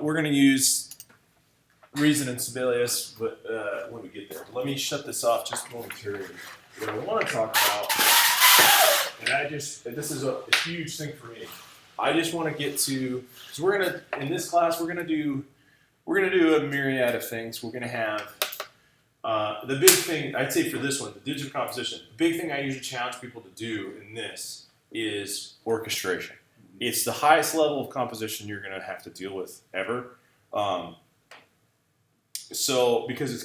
we're going to use reason and Sibelius, but when we get there. Let me shut this off just momentarily. What I want to talk about, and this is a huge thing for me. I just want to get to, because in this class, we're gonna do a myriad of things. We're gonna have the big thing, I'd say for this one, the digital composition. The big thing I usually challenge people to do in this is orchestration. It's the highest level of composition you're gonna have to deal with ever. So because it's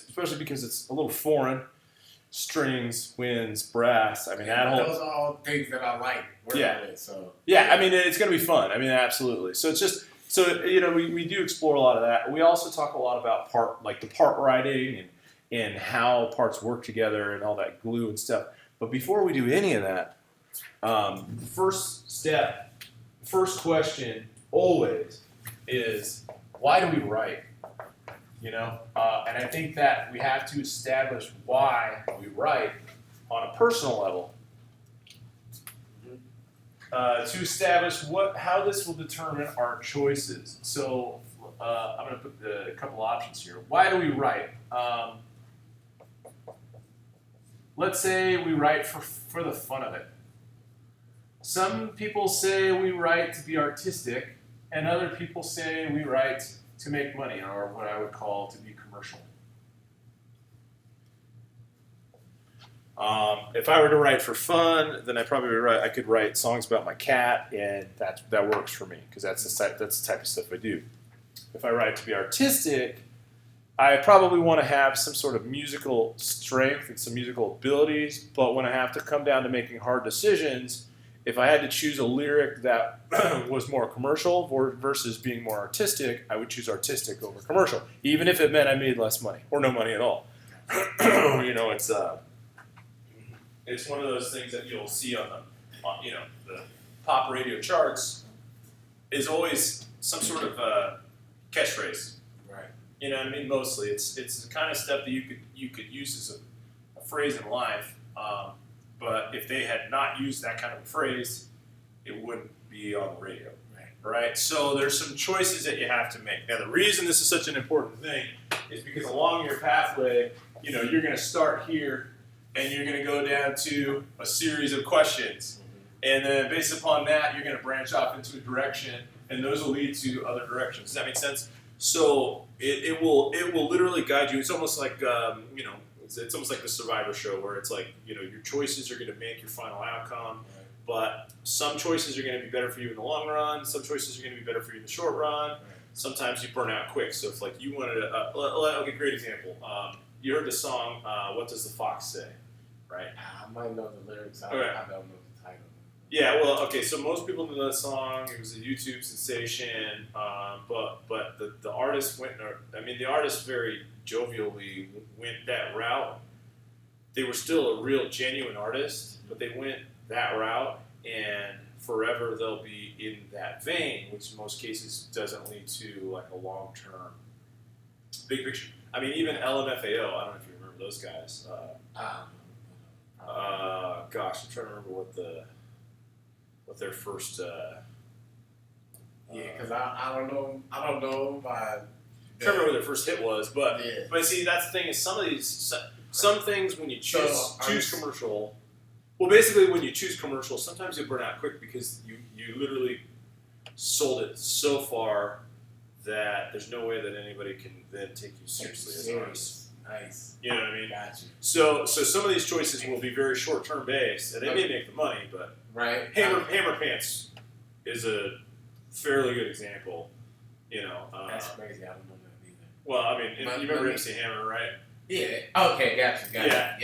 especially because it's a little foreign. Strings, winds, brass. I mean, those are all things that I like working with. So I mean, it's going to be fun. I mean, absolutely. So it's just we do explore a lot of that. We also talk a lot about the part writing and how parts work together and all that glue and stuff. But before we do any of that, first question always is, why do we write? And I think that we have to establish why we write on a personal level to establish how this will determine our choices. So I'm going to put a couple options here. Why do we write? Let's say we write for the fun of it. Some people say we write to be artistic, and other people say we write to make money, or what I would call to be commercial. If I were to write for fun, then I could write songs about my cat, and that works for me because that's the type of stuff I do. If I write to be artistic, I probably want to have some sort of musical strength and some musical abilities, but when I have to come down to making hard decisions, if I had to choose a lyric that was more commercial versus being more artistic, I would choose artistic over commercial, even if it meant I made less money or no money at all. It's one of those things that you'll see on the pop radio charts is always some sort of catchphrase. Right. You know what I mean? Mostly, it's the kind of stuff that you could use as a phrase in life. But if they had not used that kind of a phrase, it wouldn't be on the radio, right? So there's some choices that you have to make. Now, the reason this is such an important thing is because along your pathway, you're going to start here, and you're going to go down to a series of questions. And then based upon that, you're going to branch off into a direction, and those will lead to other directions. Does that make sense? So it will literally guide you. It's almost like, it's almost like the Survivor show where it's like, your choices are going to make your final outcome, but some choices are going to be better for you in the long run. Some choices are going to be better for you in the short run. Sometimes you burn out quick. So if like you wanted to, okay, great example. You heard the song, What Does the Fox Say, right? I might know the lyrics. I don't know the title. Yeah, well, okay, so most people know that song. It was a YouTube sensation, but the artist the artist very jovially went that route. They were still a real, genuine artist, but they went that route, and forever they'll be in that vein, which in most cases doesn't lead to like a long-term big picture. I mean, even LMFAO, I don't know if you remember those guys. Gosh, I'm trying to remember what their first. Because I don't know. I don't remember what their first hit was, but see, that's the thing is some things when you choose commercial. Well, basically, when you choose commercial, sometimes you burn out quick because you literally sold it so far that there's no way that anybody can then take you seriously as an artist. Nice. You know what I mean? Gotcha. So some of these choices will be very short-term based, and they may make the money, but Hammer Pants is a fairly good example. That's crazy. I don't know that either. Well, I mean, you remember MC Hammer, right? Yeah. Okay. Gotcha. Yeah.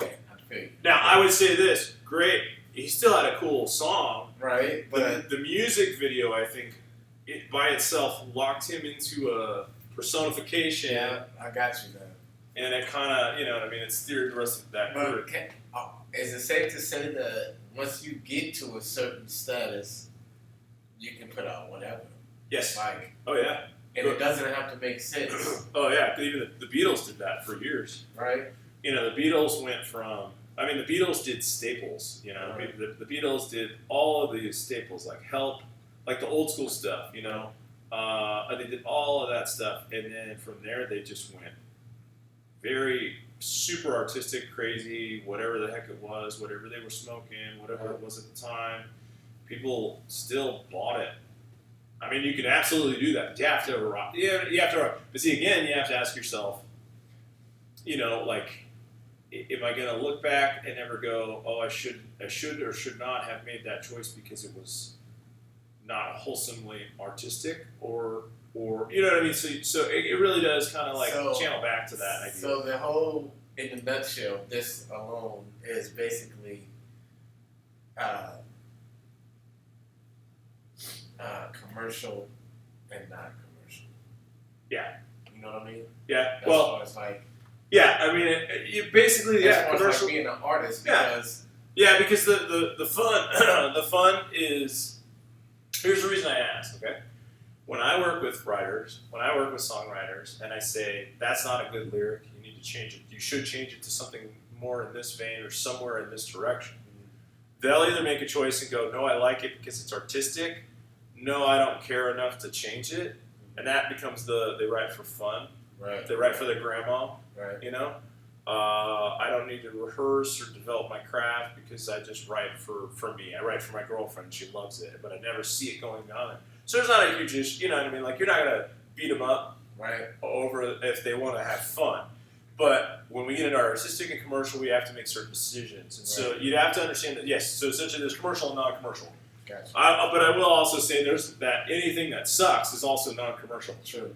Okay. I feel you. Now, I would say this: great. He still had a cool song, right? But the music video, I think, it by itself locked him into a personification. Yeah, I got you there. And it kind of, it steered the rest of that group. Is it safe to say that once you get to a certain status, you can put out whatever? Yes. Oh, yeah. And it doesn't have to make sense. Oh, yeah. Even the Beatles did that for years. Right. The Beatles went from, the Beatles did staples. The Beatles did all of these staples, like Help, like the old school stuff, They did all of that stuff, and then from there they just went very super artistic, crazy, whatever the heck it was, whatever they were smoking, whatever it was at the time. People still bought it. I mean, you can absolutely do that, but you have to rock. Yeah, you have to rock. But see, again, you have to ask yourself, like, am I going to look back and ever go, oh, I should or should not have made that choice because it was not wholesomely artistic, or you know what I mean? So it really does kind of like channel back to that idea. So the whole, in a nutshell, this alone is basically commercial and non-commercial. Yeah. You know what I mean? Yeah. That's well, it's like. Yeah, I mean, you basically commercial. It's like being an artist because. Yeah, because the fun the fun is. Here's the reason I asked. Okay, when I work with writers, when I work with songwriters, and I say that's not a good lyric, you need to change it. You should change it to something more in this vein or somewhere in this direction. They'll either make a choice and go, no, I like it because it's artistic. No, I don't care enough to change it, and that becomes they write for fun. Right. They write for their grandma. Right. You know, I don't need to rehearse or develop my craft because I just write for me. I write for my girlfriend. She loves it, but I never see it going on. So there's not a huge issue. You know what I mean? Like, you're not gonna beat them up over if they want to have fun. But when we get into artistic and commercial, we have to make certain decisions. And so you'd have to understand that, yes, so essentially there's commercial and non-commercial. Gotcha. But I will also say there's that anything that sucks is also non-commercial. True.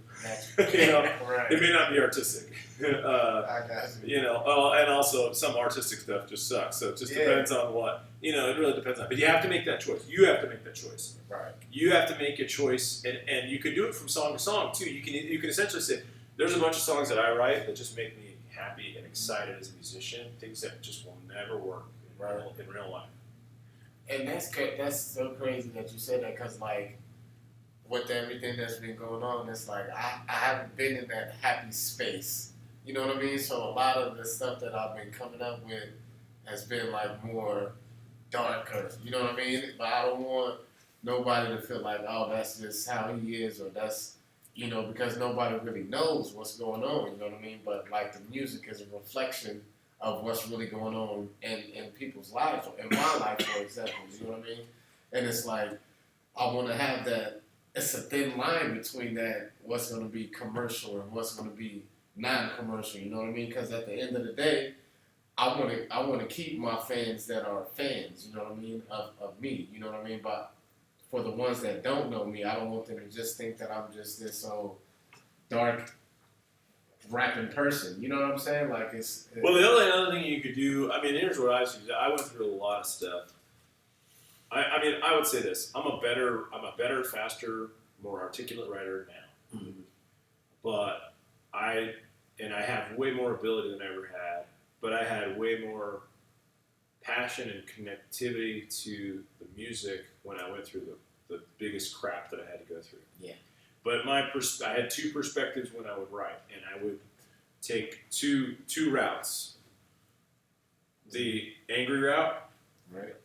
You know, right. It may not be artistic. I got you. You know, and also some artistic stuff just sucks. So it just depends on what, it really depends on. But you have to make that choice. You have to make that choice. Right. You have to make a choice, and you can do it from song to song too. You can essentially say, there's a bunch of songs that I write that just make me happy and excited as a musician. Things that just will never work in real life. And that's so crazy that you said that, because like with everything that's been going on, it's like I haven't been in that happy space. You know what I mean? So a lot of the stuff that I've been coming up with has been like more darker. You know what I mean? But I don't want nobody to feel like, oh, that's just how he is, or that's, because nobody really knows what's going on. You know what I mean? But like the music is a reflection of what's really going on in people's lives, in my life, for example. You know what I mean? And it's like, I want to have that. It's a thin line between that, what's going to be commercial and what's going to be non-commercial. You know what I mean? Because at the end of the day, I want to keep my fans that are fans. You know what I mean? Of me. You know what I mean? But for the ones that don't know me, I don't want them to just think that I'm just this dark rapping person. You know what I'm saying? Like it's well, the only other thing you could do. I mean, here's what I was. I went through a lot of stuff. I mean, I would say this: I'm a better, faster, more articulate writer now. Mm-hmm. But I have way more ability than I ever had. But I had way more passion and connectivity to the music when I went through the biggest crap that I had to go through. Yeah. But I had two perspectives when I would write, and I would take two routes. The angry route, right?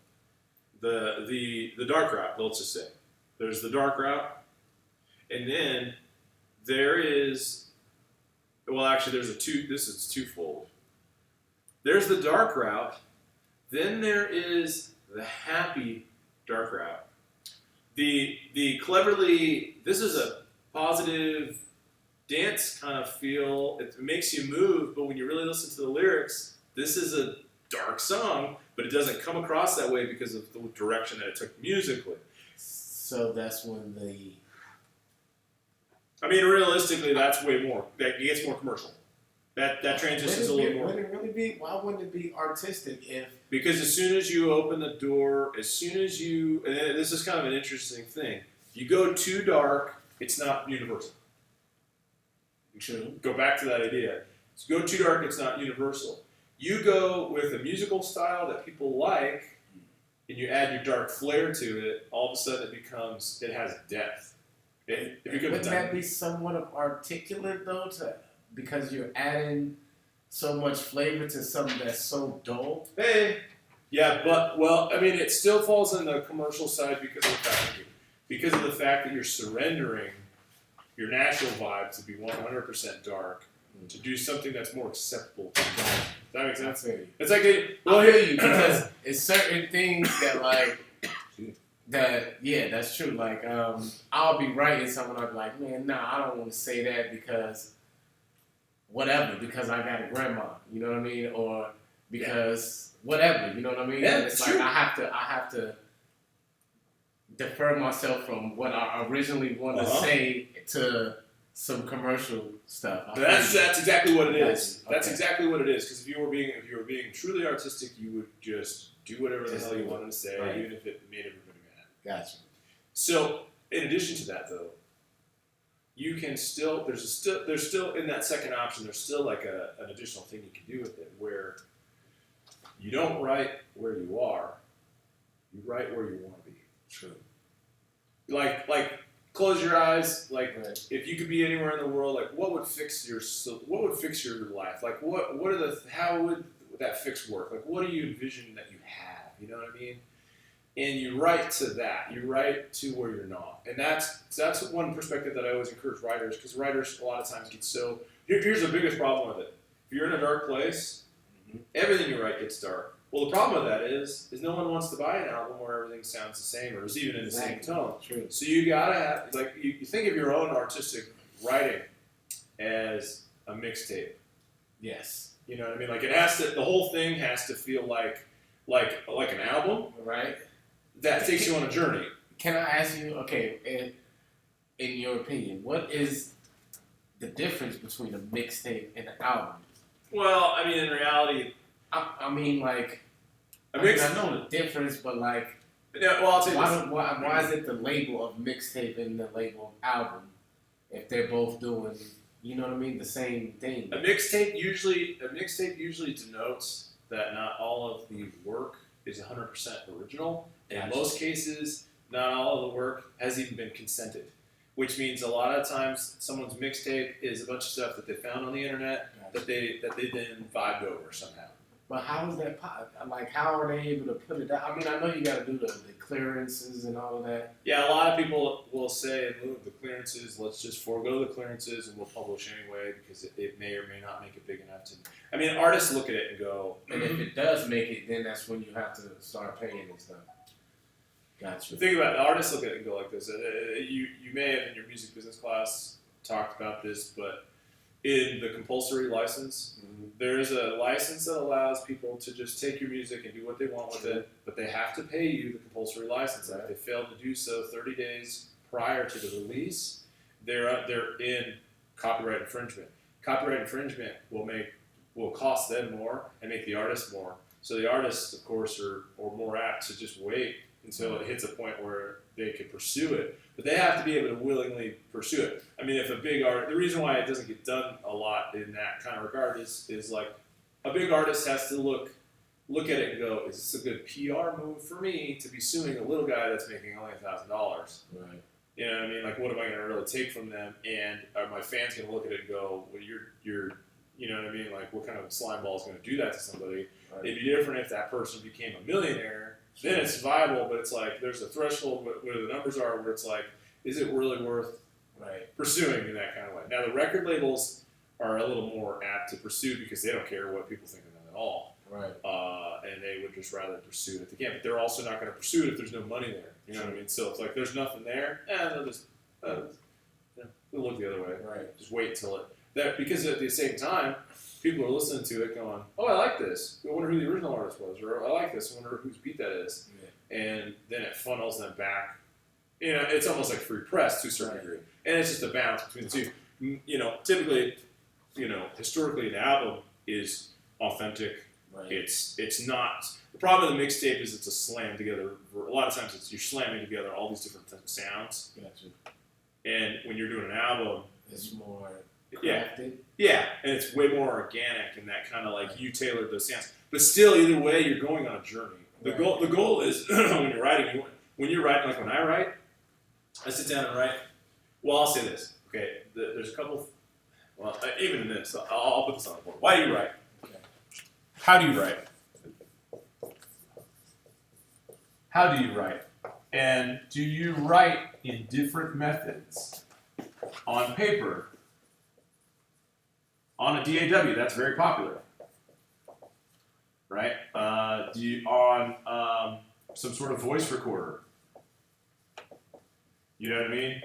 The dark route. Let's just say there's the dark route, and then there is. Well, actually, this is twofold. There's the dark route. Then there is the happy dark route. The cleverly. This is a positive dance kind of feel. It makes you move, but when you really listen to the lyrics, this is a dark song, but it doesn't come across that way because of the direction that it took musically. So that's when I mean, realistically, that's way more. That gets more commercial. That transitions a little more. Would it really be? Why wouldn't it be artistic if? Because as soon as you open the door, and this is kind of an interesting thing. You go too dark, it's not universal. True. Go back to that idea. So go too dark, it's not universal. You go with a musical style that people like, and you add your dark flair to it. All of a sudden, it has depth. Wouldn't that be somewhat of articulate though, because you're adding so much flavor to something that's so dull? Hey, yeah, but I mean, it still falls in the commercial side because of the fact that you're surrendering your natural vibe to be 100% dark, to do something that's more acceptable to you. Does that make sense? It's like I feel you because it's certain things that like that's true. Like I'll be writing something, I'll be like, man, nah, I don't want to say that because whatever, because I got a grandma, you know what I mean, or because whatever, you know what I mean. Yeah, and it's like I have to defer myself from what I originally wanted to say to some commercial stuff. That's exactly what it is. Okay. That's exactly what it is. Because if you were being truly artistic, you would just do whatever the hell you wanted to say, even if it made everybody mad. Gotcha. So, in addition to that, though, you can still there's still in that second option. There's still like an additional thing you can do with it, where you don't write where you are, you write where you want to be. True. Like close your eyes. Like if you could be anywhere in the world, like what would fix your life? Like how would that fix work? Like what do you envision that you have? You know what I mean? And you write to that. You write to where you're not. And that's one perspective that I always encourage writers, because writers a lot of times get so. Here's the biggest problem with it. If you're in a dark place, everything you write gets dark. Well, the problem with that is no one wants to buy an album where everything sounds the same or is even in the same tone. True. So you gotta have, like, you think of your own artistic writing as a mixtape. Yes. You know what I mean? Like the whole thing has to feel like an album. Right. That takes you on a journey. Can I ask you, okay, in your opinion, what is the difference between a mixtape and an album? Well, I mean, in reality, I mean, like, I know the difference, but like, yeah. Well, I'll tell you why is it the label of mixtape and the label of album if they're both doing, you know what I mean, the same thing? A mixtape usually denotes that not all of the work is 100% original. And in most cases, not all of the work has even been consented, which means a lot of times someone's mixtape is a bunch of stuff that they found on the internet that they then vibed over somehow. But how is that like? How are they able to put it out? I mean, I know you got to do the clearances and all of that. Yeah, a lot of people will say, in lieu of the clearances, let's just forego the clearances and we'll publish anyway because it may or may not make it big enough to. I mean, artists look at it and go. And if it does make it, then that's when you have to start paying and stuff. Gotcha. The thing about artists look at it and go like this. You may have in your music business class talked about this, but in the compulsory license, there is a license that allows people to just take your music and do what they want with it, but they have to pay you the compulsory license. And if they fail to do so 30 days prior to the release, they're in copyright infringement. Copyright infringement will cost them more and make the artist more. So the artists, of course, are more apt to just wait until it hits a point where they can pursue it. But they have to be able to willingly pursue it. I mean, if a big art, the reason why it doesn't get done a lot in that kind of regard is like a big artist has to look at it and go, is this a good PR move for me to be suing a little guy that's making only $1,000? Right. You know what I mean? Like, what am I going to really take from them? And are my fans going to look at it and go, well, you're, you know what I mean? Like, what kind of slime ball is going to do that to somebody? Right. It'd be different if that person became a millionaire. Then it's viable, but it's like there's a threshold where the numbers are where it's like, is it really worth pursuing in that kind of way? Now, the record labels are a little more apt to pursue because they don't care what people think of them at all. Right. And they would just rather pursue it if they can. But they're also not going to pursue it if there's no money there. You know what I mean? So it's like there's nothing there, and they'll just they'll look the other way. Right. Just wait till it. Because at the same time, people are listening to it going, oh, I like this. I wonder who the original artist was. Or I like this. I wonder whose beat that is. Yeah. And then it funnels them back. You know, it's almost like free press to a certain degree. And it's just a balance between the two. You know, typically, historically an album is authentic. Right. It's not. The problem with a mixtape is it's a slam together. A lot of times you're slamming together all these different sounds. Gotcha. And when you're doing an album, it's more crafted. Yeah, and it's way more organic and that kind of like you tailored those sounds. But still, either way, you're going on a journey. The goal is when you're writing, like when I write, I sit down and write. Well, I'll say this. Okay, there's a couple. Well, even in this, I'll put this on the board. Why do you write? Okay. How do you write? How do you write? And do you write in different methods on paper. On a DAW, that's very popular, right? Do you on some sort of voice recorder? You know what I mean?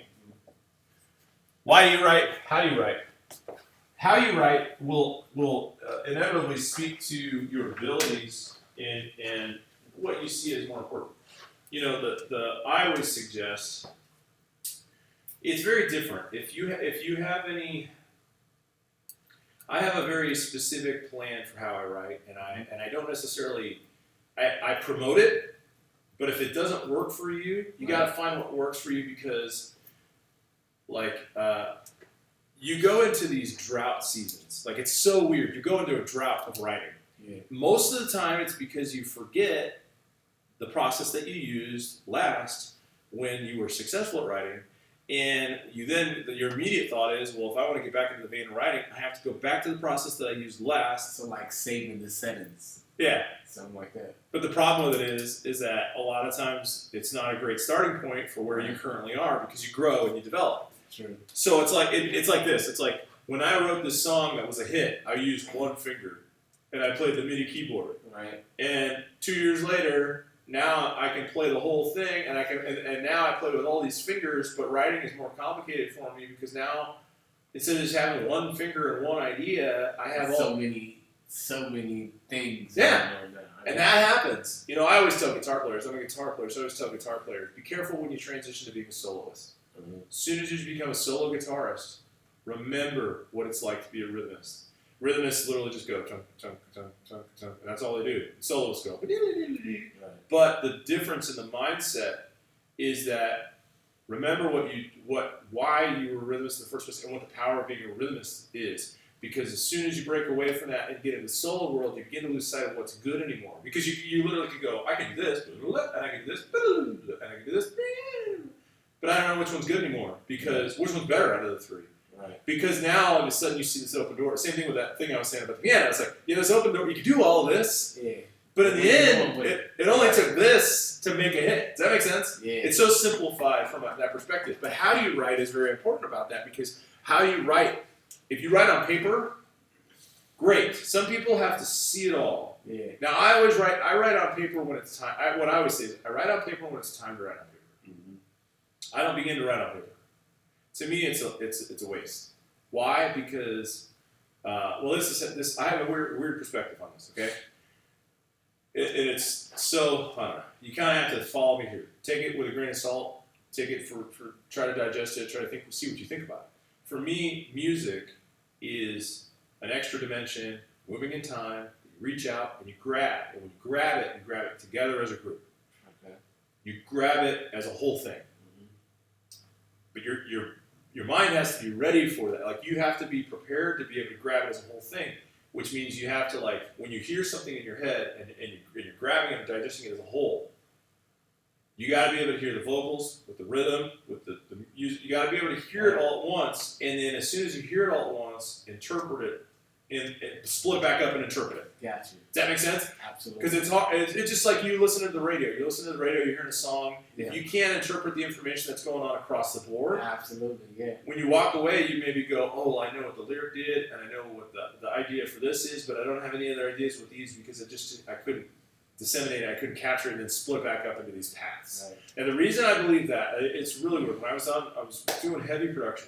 Why do you write? How do you write? How you write will inevitably speak to your abilities and what you see as more important. You know, I always suggest it's very different. If you have any, I have a very specific plan for how I write, and I don't necessarily I promote it, but if it doesn't work for you, you got to find what works for you because, like, you go into these drought seasons. Like, it's so weird. You go into a drought of writing. Yeah. Most of the time, it's because you forget the process that you used last when you were successful at writing, and your immediate thought is, well, if I want to get back into the vein of writing, I have to go back to the process that I used last. So, like saving the sentence. Yeah. Something like that. But the problem with it is that a lot of times it's not a great starting point for where you currently are because you grow and you develop. Sure. So it's like it's like this. It's like when I wrote this song that was a hit, I used one finger and I played the MIDI keyboard. Right. And 2 years later, now I can play the whole thing, and and now I play with all these fingers. But writing is more complicated for me because now instead of just having one finger and one idea, I have so many things. Yeah. And that happens. You know, I always tell guitar players, I'm a guitar player, so I always tell guitar players, be careful when you transition to being a soloist. Mm-hmm. As soon as you become a solo guitarist, remember what it's like to be a rhythmist. Rhythmists literally just go chunk, chunk, chunk, chunk, chunk, and that's all they do. Soloists go. Right. But the difference in the mindset is that remember why you were a rhythmist in the first place and what the power of being a rhythmist is. Because as soon as you break away from that and get into the solo world, you begin to lose sight of what's good anymore. Because you literally could go, I can do this, and I can do this, and I can do this, but I don't know which one's good anymore. Because which one's better out of the three? Right. Because now all of a sudden you see this open door. Same thing with that thing I was saying about the piano. It's like, this open door, you can do all of this, but in the end, it only took this to make a hit. Does that make sense? Yeah. It's so simplified from that perspective. But how you write is very important about that because how you write, if you write on paper, great. Some people have to see it all. Yeah. Now I write on paper when it's time. What I always say is I write on paper when it's time to write on paper. Mm-hmm. I don't begin to write on paper. To me, it's a waste. Why? Because this I have a weird perspective on this. Okay, it's so I don't know. You kind of have to follow me here. Take it with a grain of salt. Take it for try to digest it. Try to see what you think about it. For me, music is an extra dimension, moving in time. You reach out and you grab, and when you grab it together as a group. Okay. You grab it as a whole thing. Mm-hmm. But your mind has to be ready for that. Like you have to be prepared to be able to grab it as a whole thing, which means you have to when you hear something in your head and you're grabbing it and digesting it as a whole. You got to be able to hear the vocals with the rhythm, with the music. You got to be able to hear it all at once, and then as soon as you hear it all at once, interpret it, and split back up and interpret it. Gotcha. Does that make sense? Absolutely. Because it's hard. It's just like you listen to the radio. You listen to the radio, you're hearing a song. Yeah. You can't interpret the information that's going on across the board. Absolutely, yeah. When you walk away, you maybe go, oh, well, I know what the lyric did, and I know what the idea for this is, but I don't have any other ideas with these because I couldn't disseminate it, I couldn't capture it, and then split back up into these paths. Right. And the reason I believe that, it's really weird. When I was doing heavy production,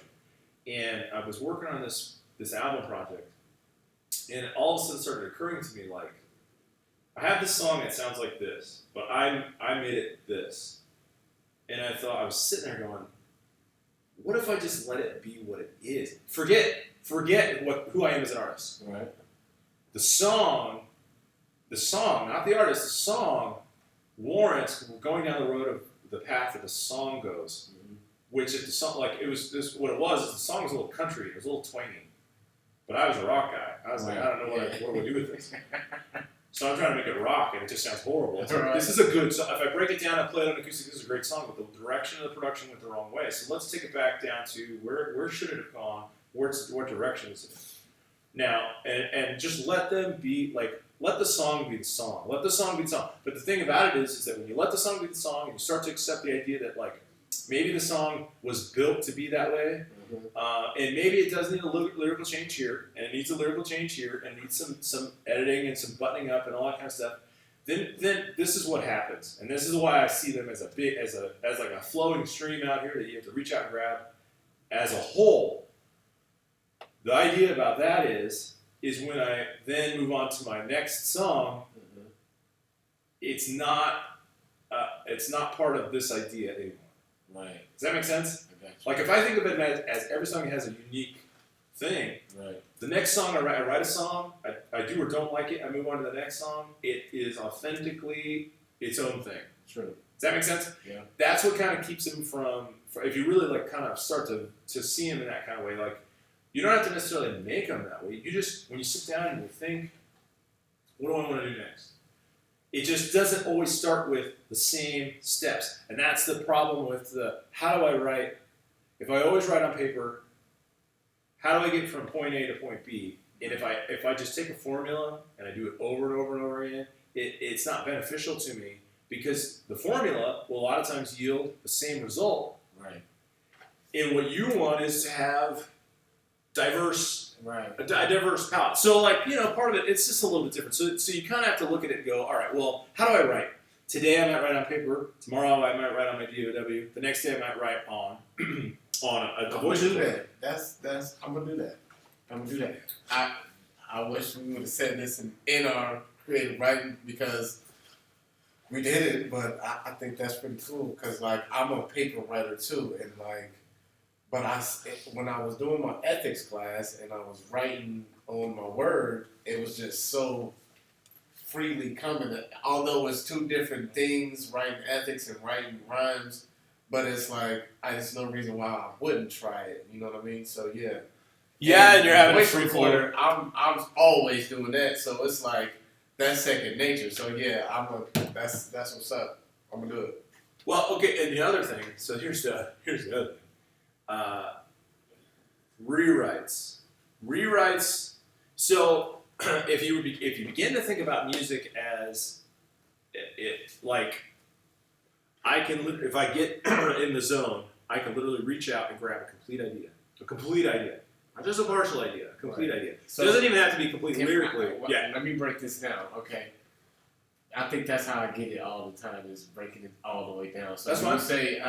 and I was working on this album project, and all of a sudden started occurring to me I have this song that sounds like this, but I made it this. And I thought, I was sitting there going, what if I just let it be what it is? Forget who I am as an artist. Right. The song, not the artist, the song warrants going down the road of the path that the song goes. Mm-hmm. Which if the song, what it was is the song was a little country, it was a little twangy. But I was a rock guy. I was like, I don't know what do we do with this? So I'm trying to make it rock, and it just sounds horrible. It's like, this is a good song. If I break it down and play it on acoustic, this is a great song, but the direction of the production went the wrong way. So let's take it back down to where should it have gone? What direction is it? Now, and just let them be, let the song be the song. Let the song be the song. But the thing about it is that when you let the song be the song, and you start to accept the idea that, maybe the song was built to be that way, And maybe it does need a lyrical change here, and it needs a lyrical change here, and it needs some editing and some buttoning up and all that kind of stuff. Then this is what happens, and this is why I see them as like a flowing stream out here that you have to reach out and grab. As a whole, the idea about that is when I then move on to my next song, it's not part of this idea anymore. Right. Does that make sense? Like if I think of it as every song has a unique thing. Right. The next song I write a song, I do or don't like it, I move on to the next song. It is authentically its own thing. True. Does that make sense? Yeah. That's what kind of keeps him from if you really like kind of start to see him in that kind of way, like you don't have to necessarily make him that way. You just when you sit down and you think, what do I want to do next? It just doesn't always start with the same steps. And that's the problem with how do I write? If I always write on paper, how do I get from point A to point B? And if I just take a formula and I do it over and over and over again, it's not beneficial to me because the formula will a lot of times yield the same result. Right. And what you want is to have diverse, right, a diverse palette. So, like, part of it's just a little bit different. So you kind of have to look at it and go, all right, well, how do I write? Today I might write on paper. Tomorrow I might write on my DAW. The next day I might write on a voice recorder. I'm gonna do that. I'm gonna do that. I wish we would have said this in our creative writing because we did it, but I think that's pretty cool because like I'm a paper writer too, and like, but when I was doing my ethics class and I was writing on my Word, it was just so freely coming. Although it's two different things, writing ethics and writing rhymes, but it's like there's no reason why I wouldn't try it. You know what I mean? So yeah. Yeah, and you're having a voice free recorder. I'm always doing that, so it's like that's second nature. So yeah, that's what's up. I'm gonna do it. Well, okay, and the other thing. So here's the other thing. Rewrites. So if you begin to think about music as like I can if I get in the zone, I can literally reach out and grab a complete idea. Not just a partial idea, a complete idea. So it doesn't even have to be complete lyrically. Let me break this down, okay? I think that's how I get it all the time, is breaking it all the way down. So that's when you say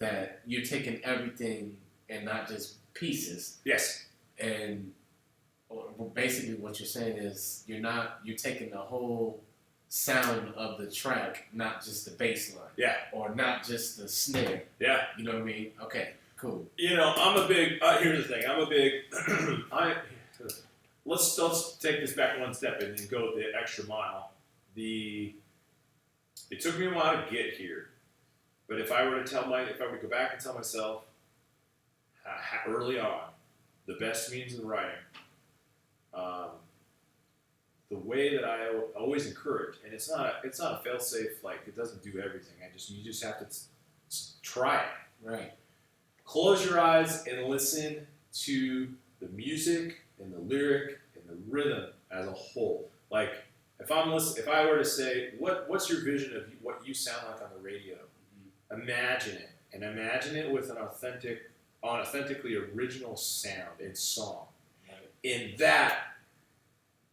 that you're taking everything and not just pieces. Yes. And basically what you're saying is you're taking the whole sound of the track, not just the bass line. Yeah. Or not just the snare. Yeah. You know what I mean? Okay. Cool. I'm a big. Here's the thing. I'm a big. Let's take this back one step and then go the extra mile. It took me a while to get here, but if I were to go back and tell myself early on, the best means of writing, the way that I always encourage, and it's not a fail-safe, like it doesn't do everything. You just have to try it. Right. Close your eyes and listen to the music and the lyric and the rhythm as a whole. Like if I were to say, what's your vision of what you sound like on the radio? Mm-hmm. Imagine it, and imagine it with an authentically original sound and song. Right. And that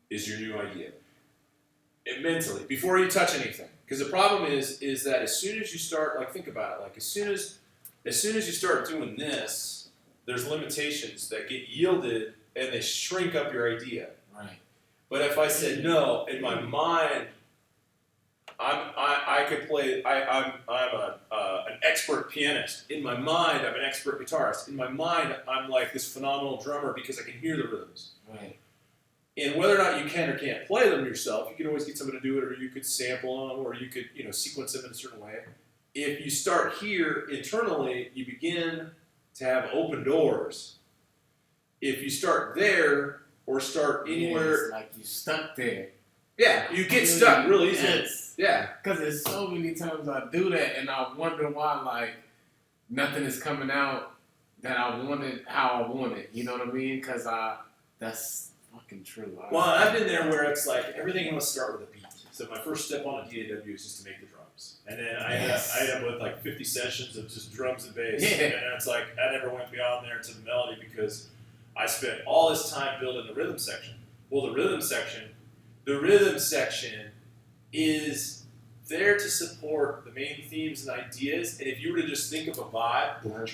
is your new idea. Mentally, before you touch anything, because the problem is that as soon as you start, like think about it, like as soon as you start doing this, there's limitations that get yielded and they shrink up your idea. Right. But if I said no, in my mind, I could play. I'm an expert pianist. In my mind, I'm an expert guitarist. In my mind, I'm like this phenomenal drummer because I can hear the rhythms. Right. And whether or not you can or can't play them yourself, you can always get somebody to do it, or you could sample them, or you could sequence them in a certain way. If you start here internally, you begin to have open doors. If you start there or start anywhere, it's like you stuck there. Yeah, you get stuck real easy. Yes. Yeah, because there's so many times I do that, and I wonder why like nothing is coming out that I wanted, how I wanted. You know what I mean? Because that's fucking true. Well, I've been there where it's like everything must start with a beat. So my first step on a DAW is just to make the drum. drums. And then I ended up with like 50 sessions of just drums and bass. Yeah. And it's like, I never went beyond there to the melody because I spent all this time building the rhythm section. Well, the rhythm section is there to support the main themes and ideas. And if you were to just think of a vibe, and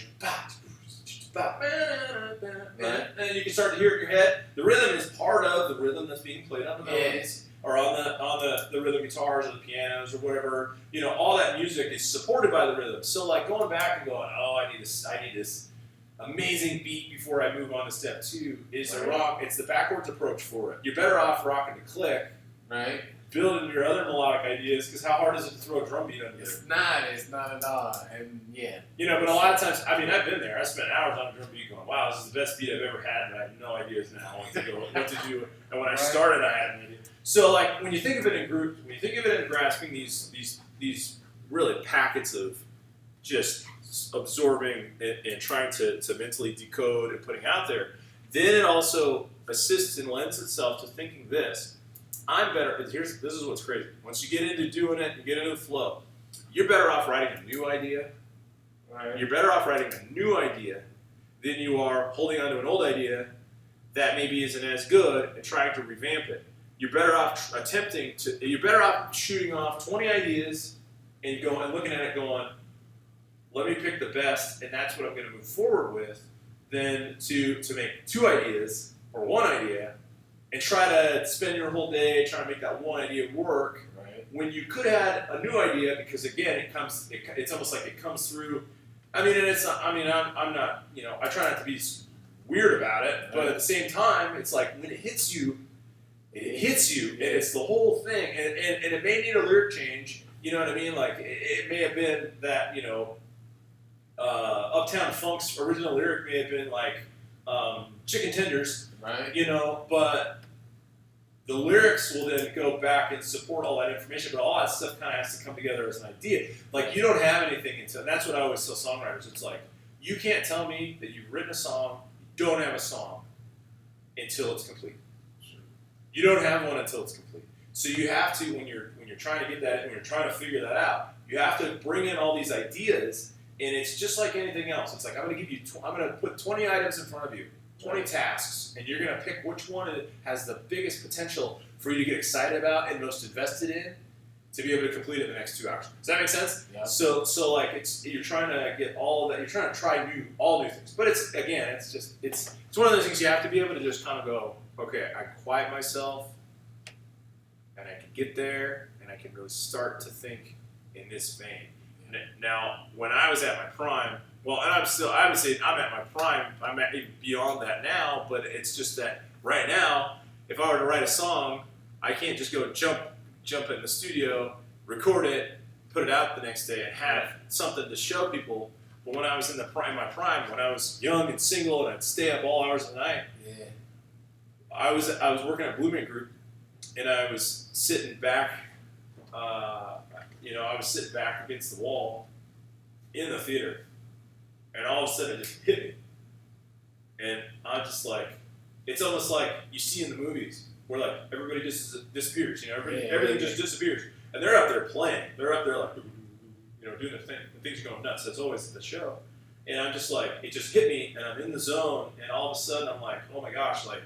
you can start to hear it in your head. The rhythm is part of the rhythm that's being played on the melodies, or on the rhythm guitars or the pianos or whatever. You know, all that music is supported by the rhythm. So like going back and going, oh, I need this amazing beat before I move on to step 2 is the wrong. It's the backwards approach for it. You're better off rocking the click, right? Building your other melodic ideas, because how hard is it to throw a drum beat under there? It's not at all, and You know, but a lot of times, I mean, I've been there. I spent hours on a drum beat going, wow, this is the best beat I've ever had, and I have no ideas now what to do. And when I started, I had an idea. So, like, when you think of it in groups, when you think of it in grasping these really packets of just absorbing and trying to mentally decode and putting out there, then it also assists and lends itself to thinking this. I'm better. This is what's crazy. Once you get into doing it, you get into the flow. You're better off writing a new idea. Right. You're better off writing a new idea than you are holding on to an old idea that maybe isn't as good and trying to revamp it. You're better off You're better off shooting off 20 ideas and going and looking at it, going, let me pick the best, and that's what I'm going to move forward with, than to make 2 ideas or 1 idea. And try to spend your whole day trying to make that one idea work, when you could have had a new idea, because again, it's almost like it comes through. I mean, and it's not, I mean, I'm not, you know, I try not to be weird about it, but at the same time, it's like when it hits you, and it's the whole thing, and it may need a lyric change, you know what I mean? Like, it may have been that, you know, Uptown Funk's original lyric may have been like, chicken tenders, right? You know, but the lyrics will then go back and support all that information, but all that stuff kind of has to come together as an idea. Like, you don't have anything until, and that's what I always tell songwriters. It's like, you can't tell me that you've written a song, you don't have a song until it's complete. You don't have one until it's complete. So you have to, when you're trying to get that, when you're trying to figure that out, you have to bring in all these ideas, and it's just like anything else. It's like, I'm going to put 20 items in front of you, 20 tasks, and you're going to pick which one has the biggest potential for you to get excited about and most invested in to be able to complete it in the next 2 hours. Does that make sense? Yeah. So like you're trying to get all of that. You're trying to try all new things. But it's one of those things you have to be able to just kind of go, okay, I quiet myself, and I can get there, and I can really start to think in this vein. Now, when I was at my prime. Well, and I would say I'm at my prime. I'm even beyond that now, but it's just that right now, if I were to write a song, I can't just go jump in the studio, record it, put it out the next day, and have something to show people. But when I was in my prime, when I was young and single, and I'd stay up all hours of the night, I was working at Blueprint Group, and I was sitting back. I was sitting back against the wall in the theater. And all of a sudden it just hit me. And I'm just like, it's almost like you see in the movies where like everybody just disappears, you know, everything just disappears. And they're up there playing. They're up there like, you know, doing their thing. And things are going nuts. That's always the show. And I'm just like, it just hit me and I'm in the zone. And all of a sudden I'm like, oh my gosh, like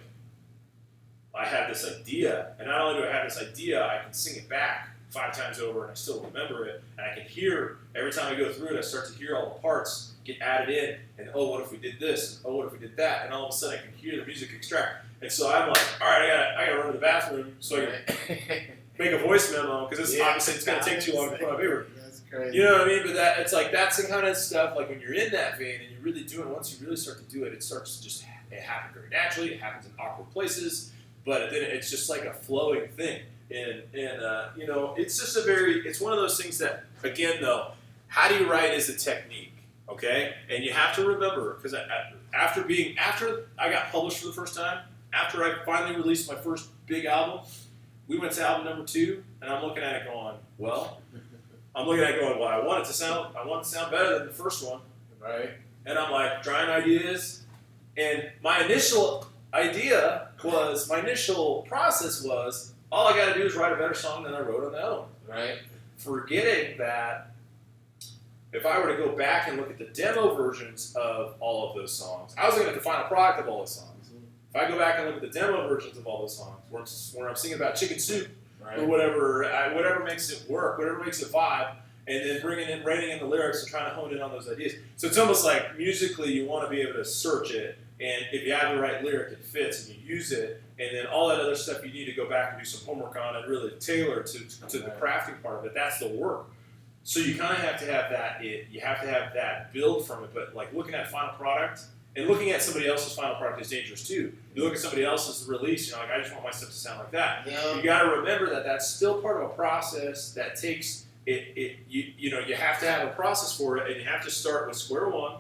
I had this idea. And not only do I have this idea, I can sing it back 5 times over and I still remember it. And I can hear, every time I go through it, I start to hear all the parts get added in, and oh, what if we did this? And, oh, what if we did that? And all of a sudden, I can hear the music extract. And so I'm like, all right, I gotta run to the bathroom so I can make a voice memo because obviously it's gonna take too long to put on paper. That's crazy. You know what I mean? But that's the kind of stuff like when you're in that vein and you're really doing it. Once you really start to do it, it starts to just happen very naturally. It happens in awkward places, but then it's just like a flowing thing. And you know, it's just it's one of those things that, again, though, how do you write is a technique. Okay, and you have to remember, because after I got published for the first time, after I finally released my first big album, we went to album number 2, and I'm looking at it going, well, I want it to sound better than the first one, right? And I'm like trying ideas, and my initial process was, all I got to do is write a better song than I wrote on the other one. Right. forgetting that if I were to go back and look at the demo versions of all of those songs, I was looking at the final product of all those songs. If I go back and look at the demo versions of all those songs, where I'm singing about chicken soup or whatever makes it work, whatever makes it vibe, and then writing in the lyrics and trying to hone in on those ideas. So it's almost like musically you want to be able to search it, and if you have the right lyric, it fits, and you use it, and then all that other stuff you need to go back and do some homework on and really tailor to the crafting part of it. That's the work. So you kind of have to have that. You have to have that build from it. But like looking at final product and looking at somebody else's final product is dangerous too. You look at somebody else's release, you know, like I just want my stuff to sound like that. Yeah. You got to remember that that's still part of a process that takes it. You know, you have to have a process for it, and you have to start with square one,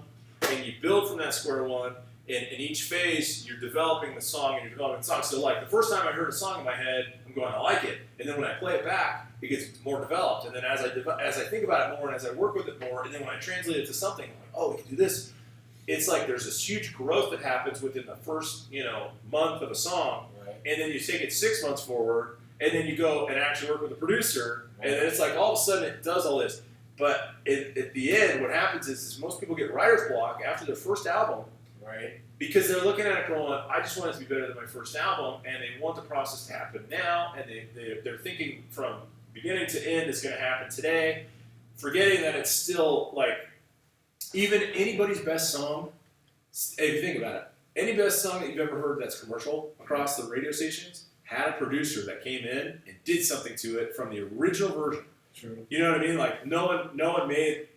and you build from that square one. And in each phase, you're developing the song, and you're developing the song. So like the first time I heard a song in my head, I'm going, I like it. And then when I play it back, it gets more developed. And then as I think about it more, and as I work with it more, and then when I translate it to something, I'm like, oh, we can do this. It's like there's this huge growth that happens within the first, month of a song. Right. And then you take it 6 months forward, and then you go and actually work with a producer, and then it's like all of a sudden it does all this. But at the end, what happens is most people get writer's block after their first album. Right. Because they're looking at it going, I just want it to be better than my first album, and they want the process to happen now, and they're thinking from beginning to end it's going to happen today, forgetting that it's still like, even anybody's best song, if you think about it, any best song that you've ever heard that's commercial across the radio stations had a producer that came in and did something to it from the original version. True. You know what I mean? Like no one made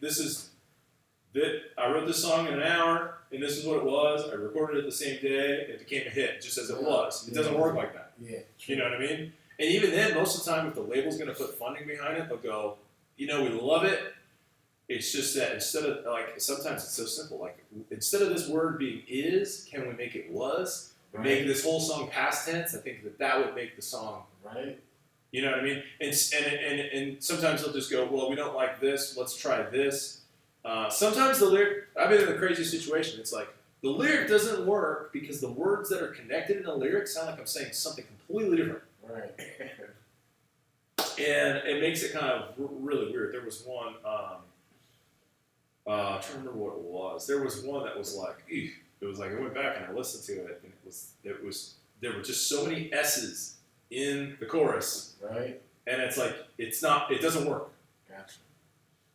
I wrote this song in an hour, and this is what it was. I recorded it the same day. It became a hit, just as it was. It doesn't work like that. Yeah. You know what I mean? And even then, most of the time, if the label's going to put funding behind it, they'll go, we love it. It's just that instead of, like, sometimes it's so simple. Like, instead of this word being is, can we make it was? Right. Make this whole song past tense. I think that would make the song. Right. You know what I mean? And sometimes they'll just go, well, we don't like this. Let's try this. Sometimes the lyric, I've been in a crazy situation. It's like the lyric doesn't work because the words that are connected in the lyric sound like I'm saying something completely different. Right. And it makes it kind of really weird. There was one, I'm trying to remember what it was. There was one that was like, ew. It was like, I went back and I listened to it, and there were just so many S's in the chorus. Right. And it's like, it doesn't work. Gotcha.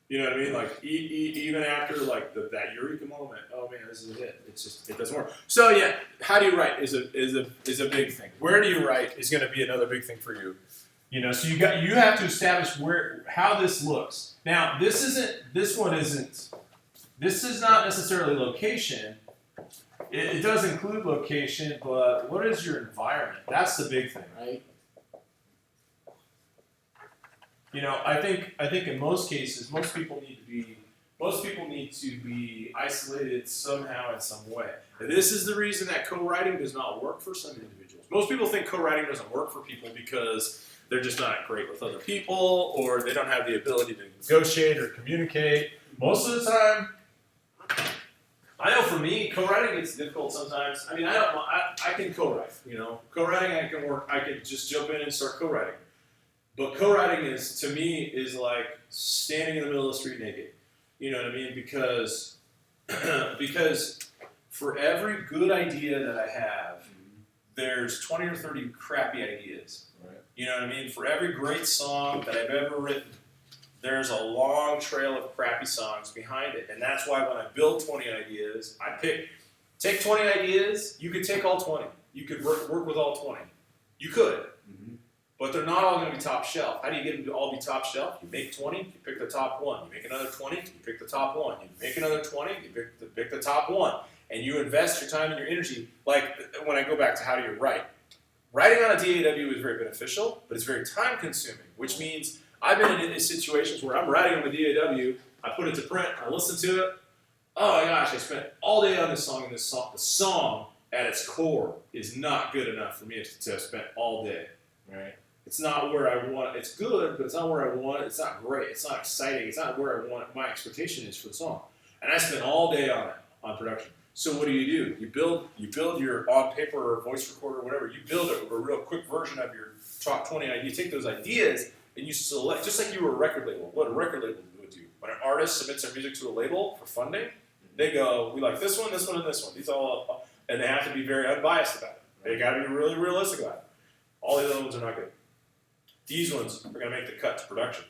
You know what I mean? Like even after like that eureka moment, oh man, this is it. It's just it doesn't work. So yeah, how do you write is a big thing. Where do you write is going to be another big thing for you. So you have to establish how this looks. Now this is not necessarily location. It does include location, but what is your environment? That's the big thing. Right. I think in most cases, most people need to be isolated somehow in some way. And this is the reason that co-writing does not work for some individuals. Most people think co-writing doesn't work for people because they're just not great with other people, or they don't have the ability to negotiate or communicate. Most of the time, I know for me, co-writing gets difficult sometimes. I mean, I can co-write. Co-writing I can just jump in and start co-writing. But co-writing to me is like standing in the middle of the street naked. You know what I mean? Because for every good idea that I have, there's 20 or 30 crappy ideas. Right. You know what I mean? For every great song that I've ever written, there's a long trail of crappy songs behind it. And that's why when I build 20 ideas, take 20 ideas, you could take all 20. You could work with all 20. You could. But they're not all going to be top shelf. How do you get them to all be top shelf? You make 20, you pick the top one. You make another 20, you pick the top one. You make another 20, you pick the top one. And you invest your time and your energy. Like when I go back to how do you write? Writing on a DAW is very beneficial, but it's very time consuming, which means I've been in situations where I'm writing on a DAW, I put it to print, I listen to it. Oh my gosh, I spent all day on this song, and the song at its core is not good enough for me to have spent all day. Right. It's not where I want it. It's good, but it's not where I want it. It's not great. It's not exciting. It's not where I want my expectation is for the song. And I spent all day on it, on production. So what do? You build your on paper or voice recorder or whatever. You build a real quick version of your top 20 ideas. You take those ideas and you select, just like you were a record label, what a record label would do. When an artist submits their music to a label for funding, they go, we like this one, and this one. These all, and they have to be very unbiased about it. They got to be really realistic about it. All the other ones are not good. These ones are going to make the cut to production.